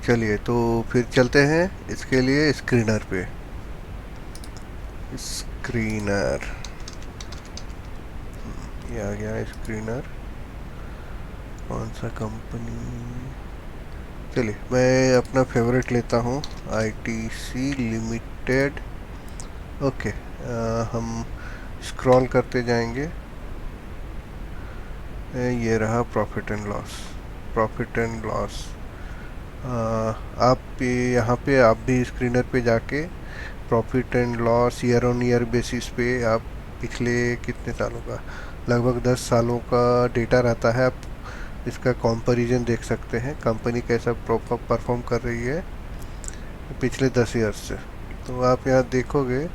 चलिए तो फिर चलते हैं इसके लिए स्क्रीनर पे। स्क्रीनर, ये आ गया स्क्रीनर। कौन सा कंपनी? चलिए मैं अपना फेवरेट लेता हूँ, आईटीसी लिमिटेड। ओके, हम स्क्रॉल करते जाएंगे। ये रहा profit and loss. Profit and loss, आप भी यहाँ पे, आप भी स्क्रीनर पे जाके profit and loss year on year basis पे आप पिछले कितने सालों का, लगभग 10 सालों का डेटा रहता है। आप इसका कंपैरिजन देख सकते हैं, कंपनी कैसा परफॉर्म कर रही है पिछले 10 ईयर्स से। तो आप यहाँ देखोगे,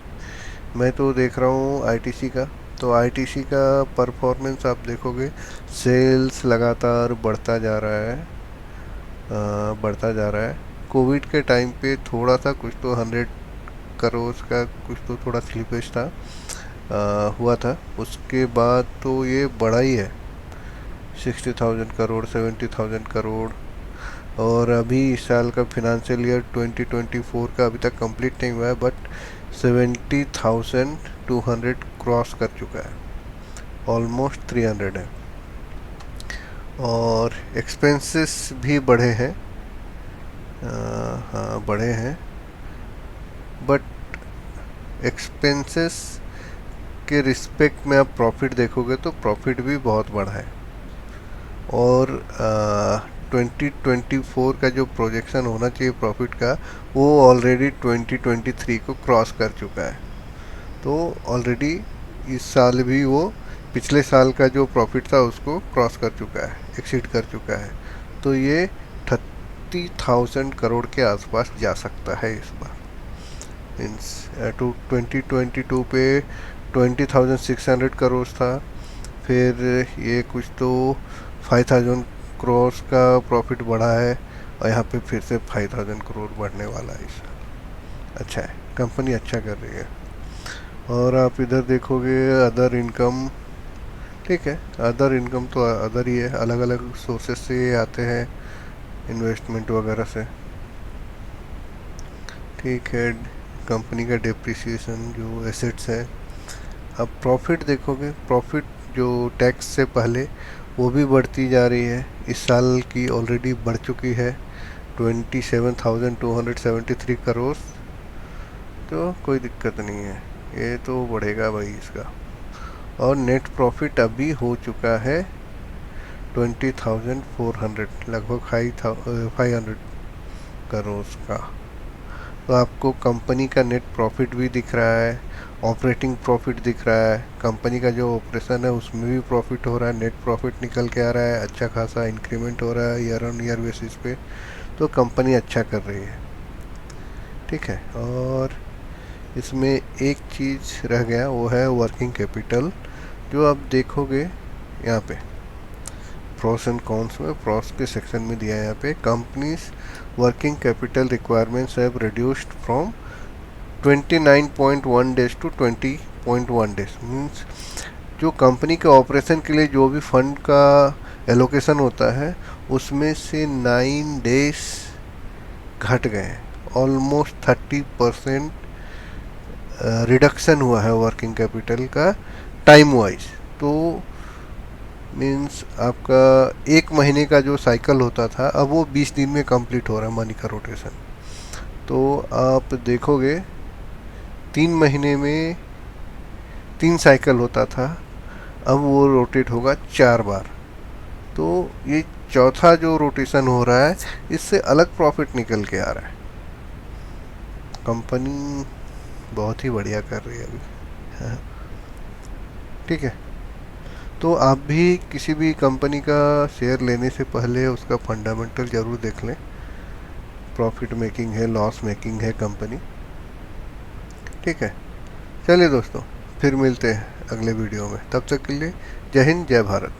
मैं तो देख रहा हूँ आईटीसी का। तो आईटीसी का परफॉर्मेंस आप देखोगे, सेल्स लगातार बढ़ता जा रहा है, बढ़ता जा रहा है। कोविड के टाइम पे थोड़ा सा कुछ तो 100 करोड़ का कुछ तो थोड़ा स्लिपेज था, हुआ था। उसके बाद तो ये बढ़ा ही है, 60,000 करोड़, 70,000 करोड़। और अभी इस साल का फिनंशियल ईयर 2024 का अभी तक कंप्लीट नहीं हुआ है, बट 70,200 क्रॉस कर चुका है, ऑलमोस्ट 300 है। और एक्सपेंसेस भी बढ़े हैं, हाँ बढ़े हैं, बट एक्सपेंसेस के रिस्पेक्ट में आप प्रॉफिट देखोगे तो प्रॉफिट भी बहुत बढ़ा है। और 2024 का जो प्रोजेक्शन होना चाहिए प्रॉफिट का, वो ऑलरेडी 2023 को क्रॉस कर चुका है। तो ऑलरेडी इस साल भी वो पिछले साल का जो प्रॉफिट था उसको क्रॉस कर चुका है, एक्सीड कर चुका है। तो ये 30,000 करोड़ के आसपास जा सकता है इस बार। मीन्स 2022 पे 20,600 करोड़ था, फिर ये कुछ तो 5,000 करोड़ का प्रॉफिट बढ़ा है, और यहाँ पे फिर से 5,000 करोड़ बढ़ने वाला है इस साल। अच्छा है, कंपनी अच्छा कर रही है। और आप इधर देखोगे अदर इनकम, ठीक है, अदर इनकम तो अदर ही है, अलग अलग सोर्सेस से ये आते हैं, इन्वेस्टमेंट वगैरह से। ठीक है, कंपनी का डेप्रिसिएशन जो एसेट्स है। अब प्रॉफिट देखोगे, प्रॉफिट जो टैक्स से पहले वो भी बढ़ती जा रही है, इस साल की ऑलरेडी बढ़ चुकी है 27,273 करोड़। तो कोई दिक्कत नहीं है, ये तो बढ़ेगा भाई इसका। और नेट प्रॉफिट अभी हो चुका है 20,400, लगभग 500 करोड़ का। तो आपको कंपनी का नेट प्रॉफिट भी दिख रहा है, ऑपरेटिंग प्रॉफिट दिख रहा है, कंपनी का जो ऑपरेशन है उसमें भी प्रॉफिट हो रहा है, नेट प्रॉफिट निकल के आ रहा है, अच्छा खासा इंक्रीमेंट हो रहा है ईयर ऑन ईयर बेसिस पे। तो कंपनी अच्छा कर रही है, ठीक है। और इसमें एक चीज़ रह गया, वो है वर्किंग कैपिटल। जो आप देखोगे यहाँ पे प्रोस एंड कॉन्स में, प्रोस के सेक्शन में दिया है यहाँ पे, companies working capital requirements have reduced from 29.1 days to 20.1 days. Means जो कंपनी के ऑपरेशन के लिए जो भी फंड का एलोकेशन होता है उसमें से 9 डेज घट गए, ऑलमोस्ट 30% रिडक्शन हुआ है वर्किंग कैपिटल का टाइम वाइज। तो मीन्स आपका एक महीने का जो साइकिल होता था अब वो 20 दिन में कंप्लीट हो रहा है मनी का रोटेशन। तो आप देखोगे 3 महीने में 3 साइकिल होता था, अब वो रोटेट होगा 4 बार। तो ये चौथा जो रोटेशन हो रहा है, इससे अलग प्रॉफिट निकल के आ रहा है। कंपनी बहुत ही बढ़िया कर रही है अभी, हाँ, ठीक है। तो आप भी किसी भी कंपनी का शेयर लेने से पहले उसका फंडामेंटल ज़रूर देख लें, प्रॉफिट मेकिंग है, लॉस मेकिंग है कंपनी, ठीक है। चलिए दोस्तों, फिर मिलते हैं अगले वीडियो में, तब तक के लिए जय हिंद, जय भारत।